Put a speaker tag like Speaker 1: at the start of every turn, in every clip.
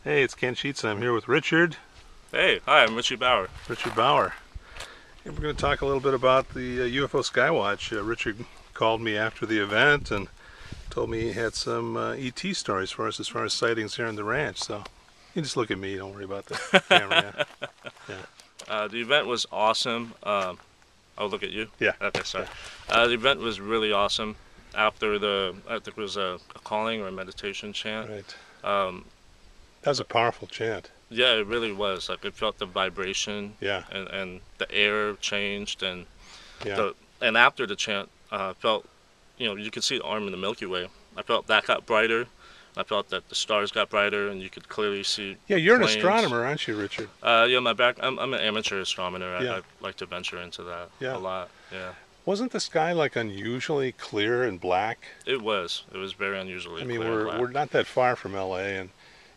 Speaker 1: Hey, it's Ken Sheets. I'm here with Richard.
Speaker 2: Hey, hi, I'm Richie Bauer.
Speaker 1: Richard Bauer. And we're going to talk a little bit about the UFO Skywatch. Richard called me after the event and told me he had some ET stories for us as far as sightings here on the ranch. So you can just look at me. Don't worry about the camera. Yeah.
Speaker 2: The event was awesome. I'll look at you.
Speaker 1: Yeah.
Speaker 2: Okay, sorry.
Speaker 1: Yeah.
Speaker 2: The event was really awesome. After I think it was a calling or a meditation chant.
Speaker 1: Right.
Speaker 2: Um,
Speaker 1: That was a powerful chant.
Speaker 2: yeah, it really was. Like it felt the vibration.
Speaker 1: Yeah.
Speaker 2: And the air changed
Speaker 1: Yeah.
Speaker 2: and after the chant, felt, you could see the arm in the Milky Way. I felt that got brighter. I felt that the stars got brighter, and you could clearly see.
Speaker 1: Yeah, you're an
Speaker 2: planes.
Speaker 1: astronomer, aren't you, Richard?
Speaker 2: Yeah, I'm an amateur astronomer.
Speaker 1: Yeah.
Speaker 2: I like to venture into that
Speaker 1: Yeah.
Speaker 2: a lot. Yeah.
Speaker 1: Wasn't the sky like unusually clear and black?
Speaker 2: It was. It was very unusually
Speaker 1: I mean,
Speaker 2: clear and black.
Speaker 1: we're not that far from LA, and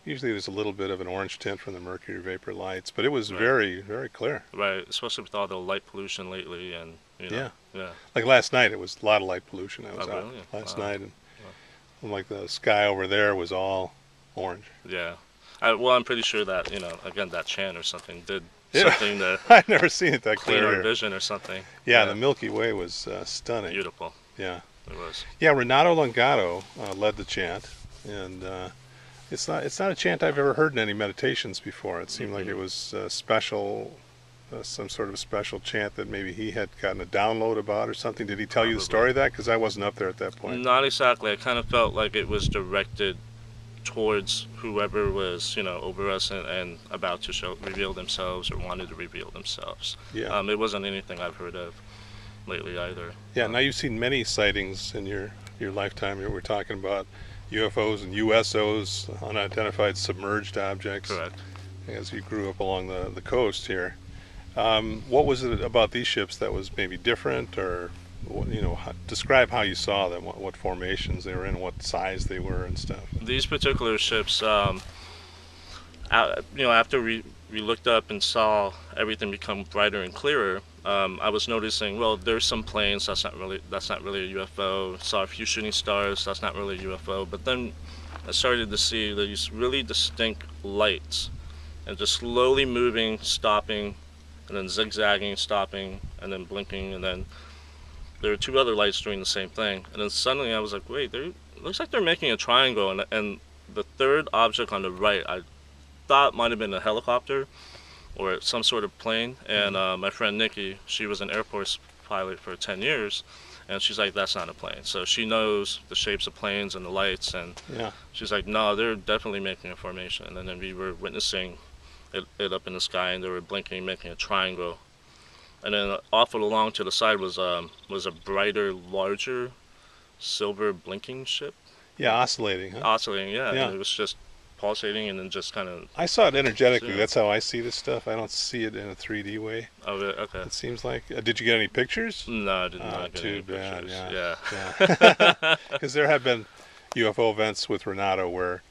Speaker 1: usually there's a little bit of an orange tint from the mercury vapor lights, but it was
Speaker 2: Right.
Speaker 1: very, very clear.
Speaker 2: Right, especially with all the light pollution lately, and
Speaker 1: Yeah.
Speaker 2: yeah.
Speaker 1: Like last night, it was a lot of light pollution. I was
Speaker 2: Oh,
Speaker 1: out
Speaker 2: really?
Speaker 1: last
Speaker 2: Wow.
Speaker 1: night, and like the sky over there was all orange.
Speaker 2: Yeah. Well, I'm pretty sure that again, that chant or something did
Speaker 1: Yeah.
Speaker 2: something to
Speaker 1: I've never seen it that
Speaker 2: clean
Speaker 1: clear
Speaker 2: our
Speaker 1: here.
Speaker 2: vision or something.
Speaker 1: Yeah, the Milky Way was stunning.
Speaker 2: Beautiful.
Speaker 1: Yeah,
Speaker 2: It was.
Speaker 1: yeah. Renato Longato led the chant, and it's not a chant I've ever heard in any meditations before. It seemed like it was special. Some sort of special chant that maybe he had gotten a download about or something. Did he tell you the
Speaker 2: Probably.
Speaker 1: story of that? Because I wasn't up there at that point.
Speaker 2: Not exactly. I kind of felt like it was directed towards whoever was, over us and about to reveal themselves or wanted to reveal themselves.
Speaker 1: Yeah.
Speaker 2: It wasn't anything I've heard of lately either.
Speaker 1: Yeah. Now you've seen many sightings in your lifetime. We're talking about UFOs and USOs, unidentified submerged objects.
Speaker 2: Correct.
Speaker 1: As you grew up along the coast here. What was it about these ships that was maybe different, or describe how you saw them, what formations they were in, what size they were, and stuff.
Speaker 2: These particular ships, after we looked up and saw everything become brighter and clearer, I was noticing, well, there's some planes, that's not really a UFO. Saw a few shooting stars, that's not really a UFO. But then I started to see these really distinct lights, and just slowly moving, stopping, and then zigzagging, stopping, and then blinking, and then there were two other lights doing the same thing. And then suddenly I was like, wait, it looks like they're making a triangle, and the third object on the right, I thought might have been a helicopter or some sort of plane. And my friend Nikki, she was an Air Force pilot for 10 years, and she's like, that's not a plane. So she knows the shapes of planes and the lights, and
Speaker 1: Yeah.
Speaker 2: she's like, no, they're definitely making a formation. And then we were witnessing it up in the sky, and they were blinking, making a triangle. And then off along to the side was a brighter, larger, silver blinking ship,
Speaker 1: Yeah, oscillating. Huh?
Speaker 2: oscillating. Yeah,
Speaker 1: Yeah.
Speaker 2: and it was just pulsating and then just kind of.
Speaker 1: I saw it energetically.
Speaker 2: Yeah.
Speaker 1: That's how I see this stuff. I don't see it in a 3D way.
Speaker 2: Oh, really? Okay.
Speaker 1: It seems like. Did you get any pictures?
Speaker 2: No, I did not get
Speaker 1: Too
Speaker 2: any
Speaker 1: bad.
Speaker 2: pictures.
Speaker 1: Yeah.
Speaker 2: Yeah.
Speaker 1: Yeah. Because there have been UFO events with Renato where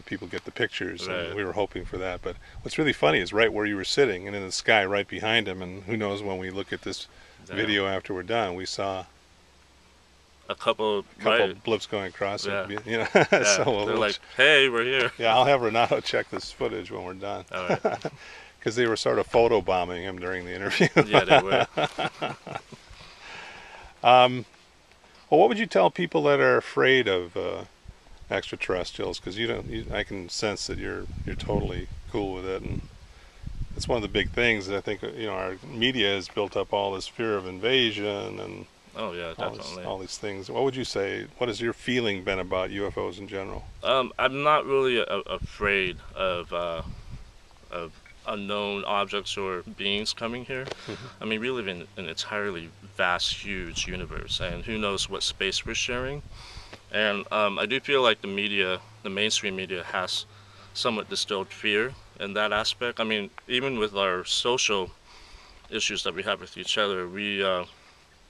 Speaker 1: people get the pictures, and
Speaker 2: Right.
Speaker 1: we were hoping for that. But what's really funny is right where you were sitting and in the sky right behind him, and who knows, when we look at this
Speaker 2: Damn.
Speaker 1: video after we're done, we saw
Speaker 2: A couple.
Speaker 1: a couple
Speaker 2: Right.
Speaker 1: blips going across
Speaker 2: Yeah.
Speaker 1: it.
Speaker 2: Yeah.
Speaker 1: So
Speaker 2: They're like, hey, we're here.
Speaker 1: yeah, I'll have Renato check this footage when we're done.
Speaker 2: All right.
Speaker 1: Because they were sort of photo bombing him during the interview.
Speaker 2: Yeah, they were.
Speaker 1: Well, what would you tell people that are afraid of extraterrestrials? Because I can sense that you're totally cool with it, and it's one of the big things that I think our media has built up all this fear of invasion and
Speaker 2: Oh yeah, definitely.
Speaker 1: all these things. What would you say? What has your feeling been about UFOs in general?
Speaker 2: I'm not really afraid of unknown objects or beings coming here. I mean, we live in an entirely vast, huge universe, and who knows what space we're sharing. And I do feel like the mainstream media, has somewhat distilled fear in that aspect. I mean, even with our social issues that we have with each other,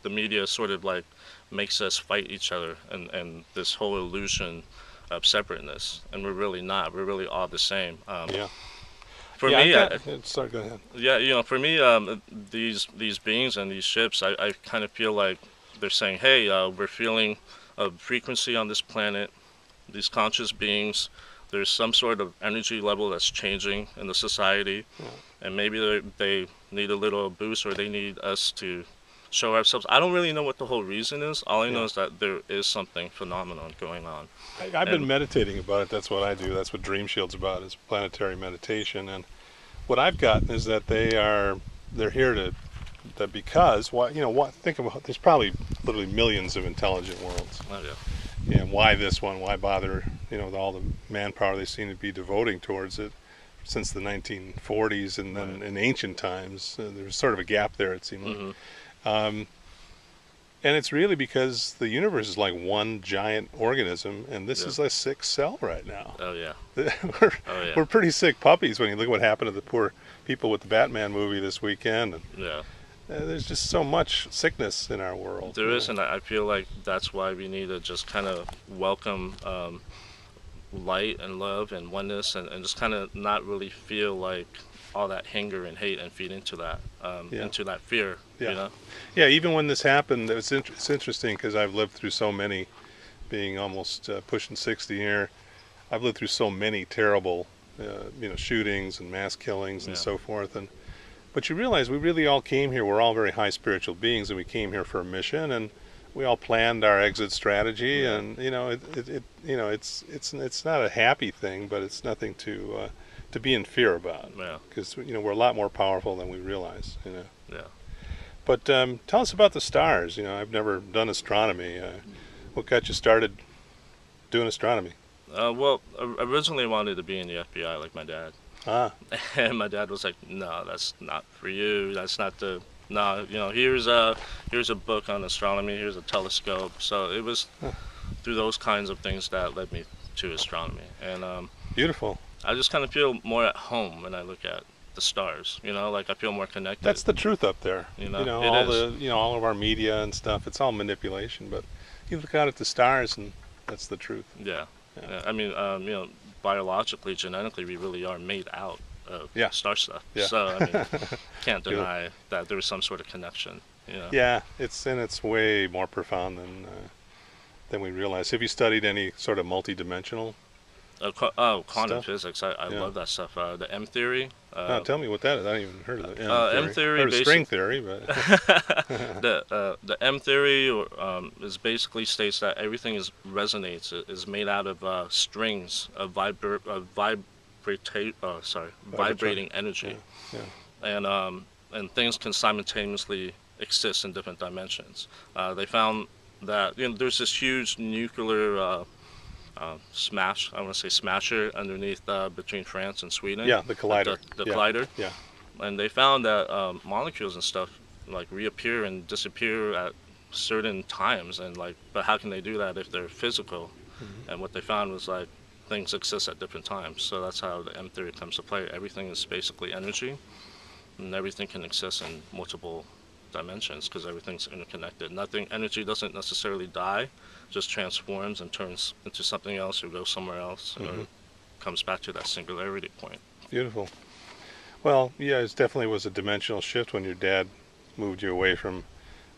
Speaker 2: the media sort of like makes us fight each other, and this whole illusion of separateness, and we're really not. We're really all the same.
Speaker 1: Yeah.
Speaker 2: For
Speaker 1: yeah,
Speaker 2: me,
Speaker 1: sorry, go ahead.
Speaker 2: yeah, for me, these beings and these ships, I kind of feel like they're saying, hey, we're feeling a frequency on this planet. These conscious beings, there's some sort of energy level that's changing in the society,
Speaker 1: Yeah.
Speaker 2: and maybe they need a little boost, or they need us to show ourselves. I don't really know what the whole reason is. All I know
Speaker 1: Yeah.
Speaker 2: is that there is something phenomenon going on.
Speaker 1: I've been
Speaker 2: And
Speaker 1: meditating about it. That's what I do. That's what Dream Shield's about, is planetary meditation. And what I've gotten is that they're here to that because what think about, there's probably literally millions of intelligent worlds.
Speaker 2: oh yeah,
Speaker 1: And why this one? Why bother? With all the manpower they seem to be devoting towards it since the 1940s, and then
Speaker 2: right.
Speaker 1: in ancient times there was sort of a gap there. It seemed like.
Speaker 2: Hmm.
Speaker 1: Um, and it's really because the universe is like one giant organism, and this
Speaker 2: Yeah.
Speaker 1: is a sick cell right now.
Speaker 2: Oh yeah.
Speaker 1: we're,
Speaker 2: Oh yeah.
Speaker 1: we're pretty sick puppies when you look at what happened to the poor people with the Batman movie this weekend. And
Speaker 2: Yeah.
Speaker 1: there's just so much sickness in our world.
Speaker 2: There is, and I feel like that's why we need to just kind of welcome light and love and oneness, and just kind of not really feel like all that anger and hate and feed
Speaker 1: Yeah.
Speaker 2: into that fear.
Speaker 1: Yeah.
Speaker 2: You know.
Speaker 1: Yeah, even when this happened, it's interesting because I've lived through so many, being almost pushing 60 here. I've lived through so many terrible, shootings and mass killings and
Speaker 2: Yeah.
Speaker 1: so forth. But you realize we really all came here. We're all very high spiritual beings, and we came here for a mission, and we all planned our exit strategy.
Speaker 2: Yeah.
Speaker 1: And it's not a happy thing, but it's nothing to be in fear about,
Speaker 2: Yeah.
Speaker 1: because we're a lot more powerful than we realize.
Speaker 2: Yeah.
Speaker 1: But tell us about the stars. I've never done astronomy. What got you started doing astronomy?
Speaker 2: Well, originally I wanted to be in the FBI like my dad.
Speaker 1: Ah,
Speaker 2: And my dad was like, "No, that's not for you. That's not the no. Here's a book on astronomy. Here's a telescope." So it was
Speaker 1: huh,
Speaker 2: through those kinds of things that led me to astronomy, and
Speaker 1: beautiful.
Speaker 2: I just kind of feel more at home when I look at the stars. Like I feel more connected.
Speaker 1: That's the truth up there.
Speaker 2: It is.
Speaker 1: All of our media and stuff. It's all manipulation, but you look out at the stars, and that's the truth.
Speaker 2: Yeah.
Speaker 1: Yeah.
Speaker 2: Yeah. I mean, biologically, genetically, we really are made out of
Speaker 1: Yeah.
Speaker 2: star stuff.
Speaker 1: Yeah.
Speaker 2: So I mean, can't
Speaker 1: Good.
Speaker 2: deny that there was some sort of connection.
Speaker 1: Yeah, it's way more profound than we realize. Have you studied any sort of multi-dimensional
Speaker 2: Quantum
Speaker 1: stuff?
Speaker 2: physics. I
Speaker 1: Yeah.
Speaker 2: love that stuff. The M theory.
Speaker 1: No, tell me what that is. I haven't even heard of it.
Speaker 2: M theory.
Speaker 1: Heard of string theory, but
Speaker 2: The M theory is basically states that everything is made out of strings of vibrating energy,
Speaker 1: yeah,
Speaker 2: and things can simultaneously exist in different dimensions. They found that there's this huge nuclear smash. I want to say smasher underneath between France and Sweden.
Speaker 1: yeah, the collider.
Speaker 2: The
Speaker 1: Yeah,
Speaker 2: collider.
Speaker 1: yeah.
Speaker 2: And they found that molecules and stuff like reappear and disappear at certain times, and but how can they do that if they're physical?
Speaker 1: Mhm.
Speaker 2: And what they found was like things exist at different times. So that's how the M theory comes to play. Everything is basically energy, and everything can exist in multiple dimensions because everything's interconnected. Energy doesn't necessarily die, just transforms and turns into something else or goes somewhere else, or
Speaker 1: Mhm.
Speaker 2: comes back to that singularity point.
Speaker 1: Beautiful. Well, yeah, it definitely was a dimensional shift when your dad moved you away from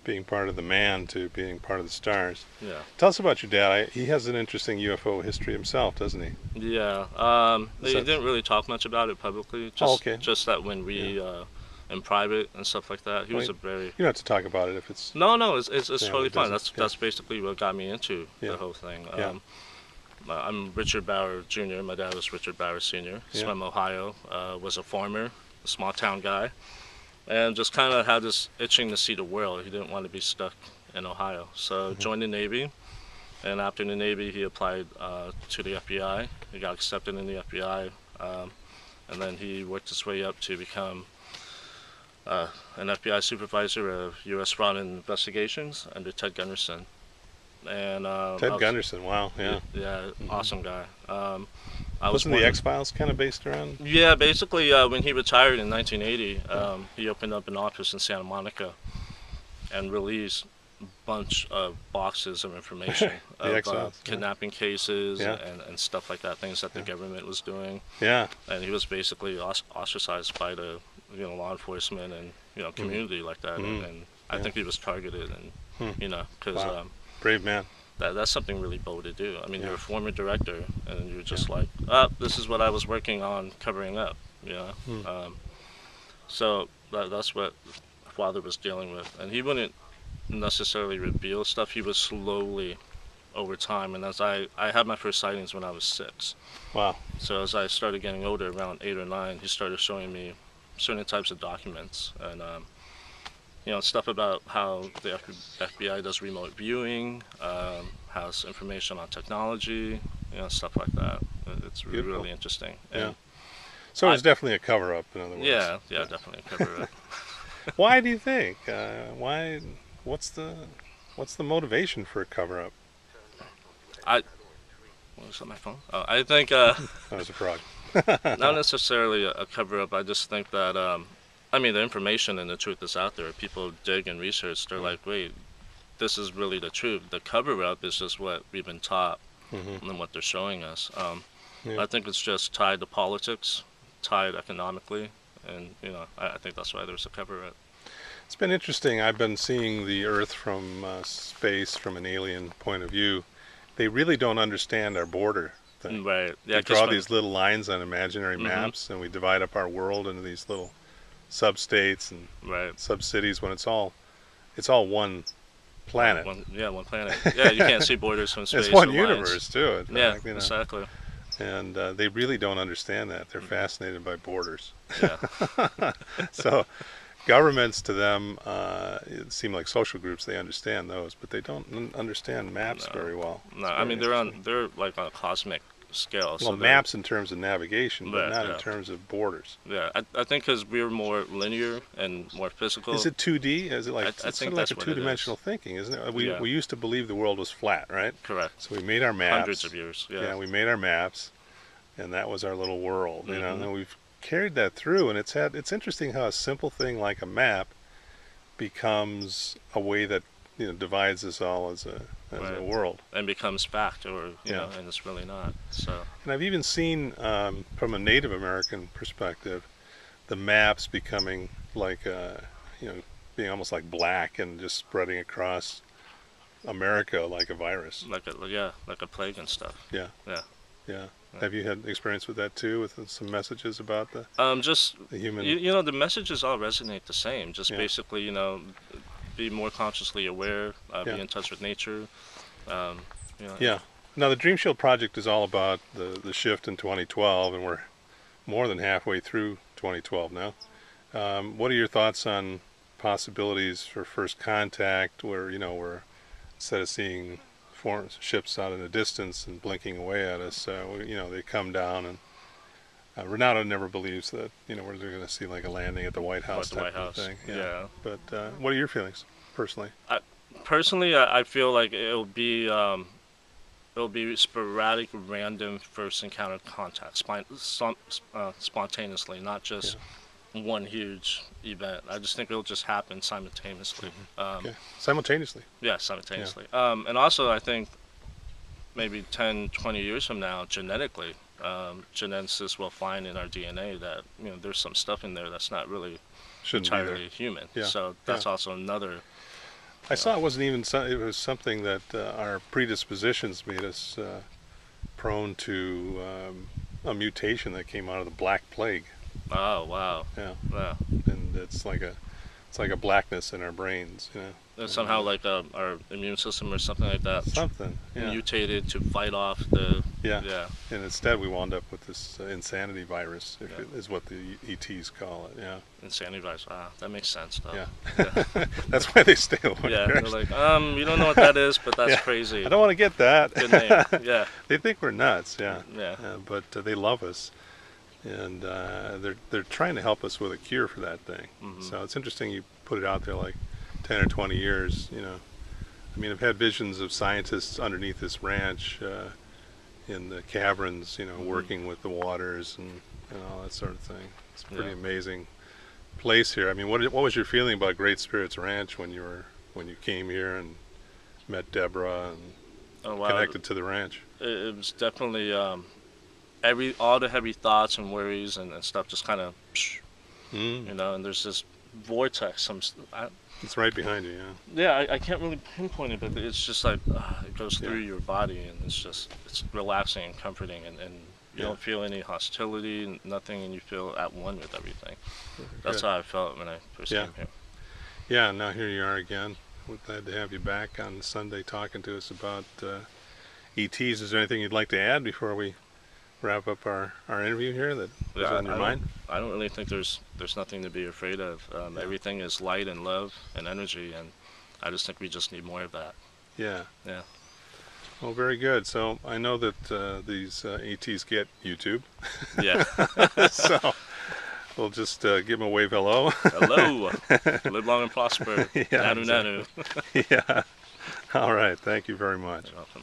Speaker 1: being part of the man to being part of the stars.
Speaker 2: Yeah.
Speaker 1: Tell us about your dad. He has an interesting UFO history himself, doesn't he?
Speaker 2: Yeah.
Speaker 1: Is
Speaker 2: He
Speaker 1: that-
Speaker 2: didn't really talk much about it publicly.
Speaker 1: Okay.
Speaker 2: Just that when we in private and stuff like that, he was a
Speaker 1: Well,
Speaker 2: very
Speaker 1: You don't have to talk about it if it's.
Speaker 2: no. It's
Speaker 1: Yeah,
Speaker 2: totally
Speaker 1: it
Speaker 2: fine.
Speaker 1: doesn't-
Speaker 2: That's basically what got me into
Speaker 1: Yeah.
Speaker 2: the whole thing.
Speaker 1: Yeah.
Speaker 2: I'm Richard Bauer Jr. My dad was Richard Bauer Sr. He's
Speaker 1: Yeah.
Speaker 2: from Ohio. Was a farmer, a small town guy, and just kind of had this itching to see the world. He didn't want to be stuck in Ohio, so
Speaker 1: Mhm.
Speaker 2: joined the Navy. And after the Navy, he applied to the FBI. He got accepted in the FBI, and then he worked his way up to become an FBI supervisor of U.S. fraud investigations under Ted Gunderson. And
Speaker 1: Ted Gunderson, wow, yeah.
Speaker 2: yeah,
Speaker 1: Mhm.
Speaker 2: awesome guy.
Speaker 1: Wasn't the X-Files kind of based around?
Speaker 2: Yeah, basically, when he retired in 1980, he opened up an office in Santa Monica and released a bunch of boxes of information
Speaker 1: The
Speaker 2: of
Speaker 1: X-Files, yeah.
Speaker 2: kidnapping cases
Speaker 1: Yeah.
Speaker 2: and stuff like that, things that the
Speaker 1: Yeah.
Speaker 2: government was doing.
Speaker 1: Yeah,
Speaker 2: And he was basically ostracized by the law enforcement and community like that.
Speaker 1: Mhm.
Speaker 2: And I
Speaker 1: Yeah.
Speaker 2: think he was targeted, and
Speaker 1: Hmm.
Speaker 2: because
Speaker 1: Wow. Brave man.
Speaker 2: that's something really bold to do. I mean,
Speaker 1: Yeah,
Speaker 2: you're a former director, and you're
Speaker 1: yeah.
Speaker 2: just like, ah, this is what I was working on covering up. You know,
Speaker 1: Hmm.
Speaker 2: so that's what father was dealing with, and he wouldn't necessarily reveal stuff. He was slowly over time, and as I had my first sightings when I was 6.
Speaker 1: Wow.
Speaker 2: So as I started getting older, around 8 or 9, he started showing me certain types of documents, and stuff about how the FBI does remote viewing, has information on technology, stuff like that. It's
Speaker 1: Beautiful.
Speaker 2: really interesting,
Speaker 1: Yeah.
Speaker 2: and
Speaker 1: So it
Speaker 2: I
Speaker 1: was definitely a cover up, in other words.
Speaker 2: yeah, yeah,
Speaker 1: Yeah.
Speaker 2: definitely cover it.
Speaker 1: Why do you think? Why? What's the what's the motivation for a cover up?
Speaker 2: I was that my phone? I think
Speaker 1: That was a frog.
Speaker 2: not necessarily a cover up. I just think that I mean the information and the truth is out there. People dig and research. They're like, wait, this is really the truth. The cover up is just what we've been taught
Speaker 1: Mm-hmm.
Speaker 2: and what they're showing us.
Speaker 1: Yeah.
Speaker 2: I think it's just tied to politics, tied economically, and I think that's why there's a cover up.
Speaker 1: It's been interesting. I've been seeing the Earth from space, from an alien point of view. They really don't understand our border thing.
Speaker 2: Right? Yeah,
Speaker 1: We
Speaker 2: because
Speaker 1: draw these little lines on imaginary
Speaker 2: mm-hmm,
Speaker 1: maps, and we divide up our world into these little sub-states and
Speaker 2: right.
Speaker 1: sub-cities. When it's all one planet.
Speaker 2: One planet. Yeah, you can't see borders from
Speaker 1: It's
Speaker 2: space
Speaker 1: one
Speaker 2: or lines.
Speaker 1: universe too. In
Speaker 2: Yeah,
Speaker 1: fact,
Speaker 2: exactly.
Speaker 1: and they really don't understand that. They're
Speaker 2: Hmm.
Speaker 1: fascinated by borders.
Speaker 2: Yeah,
Speaker 1: So governments to them it seem like social groups. They understand those, but they don't understand maps
Speaker 2: no,
Speaker 1: very well.
Speaker 2: no.
Speaker 1: It's
Speaker 2: I
Speaker 1: very
Speaker 2: mean,
Speaker 1: interesting.
Speaker 2: they're like on a cosmic scale,
Speaker 1: Well,
Speaker 2: so they're
Speaker 1: maps in terms of navigation, but
Speaker 2: right.
Speaker 1: not in
Speaker 2: Yeah,
Speaker 1: terms of borders.
Speaker 2: yeah. I think because we're more linear and more
Speaker 1: Is
Speaker 2: physical.
Speaker 1: it 2D? Is it like
Speaker 2: I
Speaker 1: it's sort
Speaker 2: think
Speaker 1: of like a
Speaker 2: that's what it
Speaker 1: two-dimensional
Speaker 2: is.
Speaker 1: thinking, isn't it? We
Speaker 2: Yeah,
Speaker 1: we used to believe the world was flat, right?
Speaker 2: correct.
Speaker 1: So we made our
Speaker 2: Hundreds of
Speaker 1: maps.
Speaker 2: years. Yeah.
Speaker 1: Yeah, we made our maps, and that was our little world,
Speaker 2: Mm-hmm.
Speaker 1: And we've carried that through, and it's interesting how a simple thing like a map becomes a way that divides us all as a
Speaker 2: Right.
Speaker 1: world.
Speaker 2: And becomes fact, or
Speaker 1: Yeah,
Speaker 2: and it's really not. So
Speaker 1: and I've even seen from a Native American perspective the maps becoming like you know being almost like black and just spreading across America like a virus.
Speaker 2: like a plague and stuff.
Speaker 1: Yeah,
Speaker 2: Yeah.
Speaker 1: yeah.
Speaker 2: Yeah.
Speaker 1: Have you had experience with that too, with some messages about
Speaker 2: Just
Speaker 1: the human?
Speaker 2: the messages all resonate the same. Just
Speaker 1: Yeah,
Speaker 2: basically, be more consciously aware,
Speaker 1: yeah,
Speaker 2: be in touch with nature. Um, you know,
Speaker 1: yeah. Now the Dream Shield project is all about the shift in 2012, and we're more than halfway through 2012 now. What are your thoughts on possibilities for first contact, where we're instead of seeing foreign ships out in the distance and blinking away at us, they come down and Renato never believes that we're going to see like a landing at the White
Speaker 2: or
Speaker 1: House
Speaker 2: at the
Speaker 1: type
Speaker 2: White
Speaker 1: of
Speaker 2: House.
Speaker 1: thing. Yeah,
Speaker 2: Yeah.
Speaker 1: but what are your feelings personally?
Speaker 2: I, personally, I feel like it'll be sporadic, random first encounter contact, spontaneously, not
Speaker 1: Yeah.
Speaker 2: just one huge event. I just think it'll just happen simultaneously.
Speaker 1: Okay. Simultaneously.
Speaker 2: Yeah,
Speaker 1: Yeah.
Speaker 2: simultaneously. And also, I think maybe 10, 20 years from now, genetically, geneticists will find in our DNA that there's some stuff in there that's not really
Speaker 1: Shouldn't be there.
Speaker 2: entirely human.
Speaker 1: Yeah.
Speaker 2: So
Speaker 1: Yeah.
Speaker 2: that's also another.
Speaker 1: I saw it wasn't even. It was something that our predispositions made us prone to a mutation that came out of the Black Plague.
Speaker 2: Oh wow,
Speaker 1: Yeah,
Speaker 2: wow.
Speaker 1: and it's like a blackness in our brains.
Speaker 2: It's
Speaker 1: And
Speaker 2: somehow like our immune system or something like that
Speaker 1: something. Yeah,
Speaker 2: mutated to fight off the.
Speaker 1: yeah.
Speaker 2: Yeah,
Speaker 1: And instead, we wound up with this insanity virus, if
Speaker 2: yeah.
Speaker 1: it is what the ETs call it. Yeah,
Speaker 2: Insanity virus. Wow, that makes sense though.
Speaker 1: yeah.
Speaker 2: Yeah,
Speaker 1: That's why they stay away.
Speaker 2: yeah. They're like, you don't know what that is, but that's
Speaker 1: Yeah,
Speaker 2: crazy.
Speaker 1: I don't want to get that.
Speaker 2: Good name. Yeah,
Speaker 1: They think we're nuts. Yeah,
Speaker 2: yeah.
Speaker 1: but they love us, and they're trying to help us with a cure for that thing.
Speaker 2: Hmm.
Speaker 1: So it's interesting you put it out there like 10 or 20 years. I mean, I've had visions of scientists underneath this ranch in the caverns, working with the waters and all that sort of thing. It's a pretty
Speaker 2: Yeah.
Speaker 1: amazing place here. I mean, what was your feeling about Great Spirits Ranch when you came here and met Deborah and
Speaker 2: Oh wow.
Speaker 1: connected to the ranch?
Speaker 2: It was definitely all the heavy thoughts and worries and stuff just kind of
Speaker 1: Mm.
Speaker 2: and there's this vortex.
Speaker 1: It's right behind you, yeah.
Speaker 2: Yeah, I can't really pinpoint it, but it's just like it goes
Speaker 1: Yeah,
Speaker 2: through your body, and it's relaxing and comforting, and you
Speaker 1: yeah.
Speaker 2: don't feel any hostility, nothing, and you feel at one with everything. That's
Speaker 1: Good.
Speaker 2: how I felt when I first
Speaker 1: Yeah,
Speaker 2: came here.
Speaker 1: yeah. Now here you are again. We're glad to have you back on Sunday talking to us about ETs. Is there anything you'd like to add before we wrap up our interview here that was
Speaker 2: Yeah,
Speaker 1: on your mind?
Speaker 2: I don't really think there's nothing to be afraid of.
Speaker 1: Yeah,
Speaker 2: Everything is light and love and energy, and I just think we just need more of that.
Speaker 1: yeah.
Speaker 2: Yeah.
Speaker 1: Well, very good. So I know that these ETs get YouTube,
Speaker 2: Yeah.
Speaker 1: so we'll just give them a wave hello.
Speaker 2: Hello. Live long and prosper.
Speaker 1: Yeah,
Speaker 2: Nanu
Speaker 1: exactly.
Speaker 2: nanu.
Speaker 1: Yeah. All right. Thank you very much.
Speaker 2: You're welcome.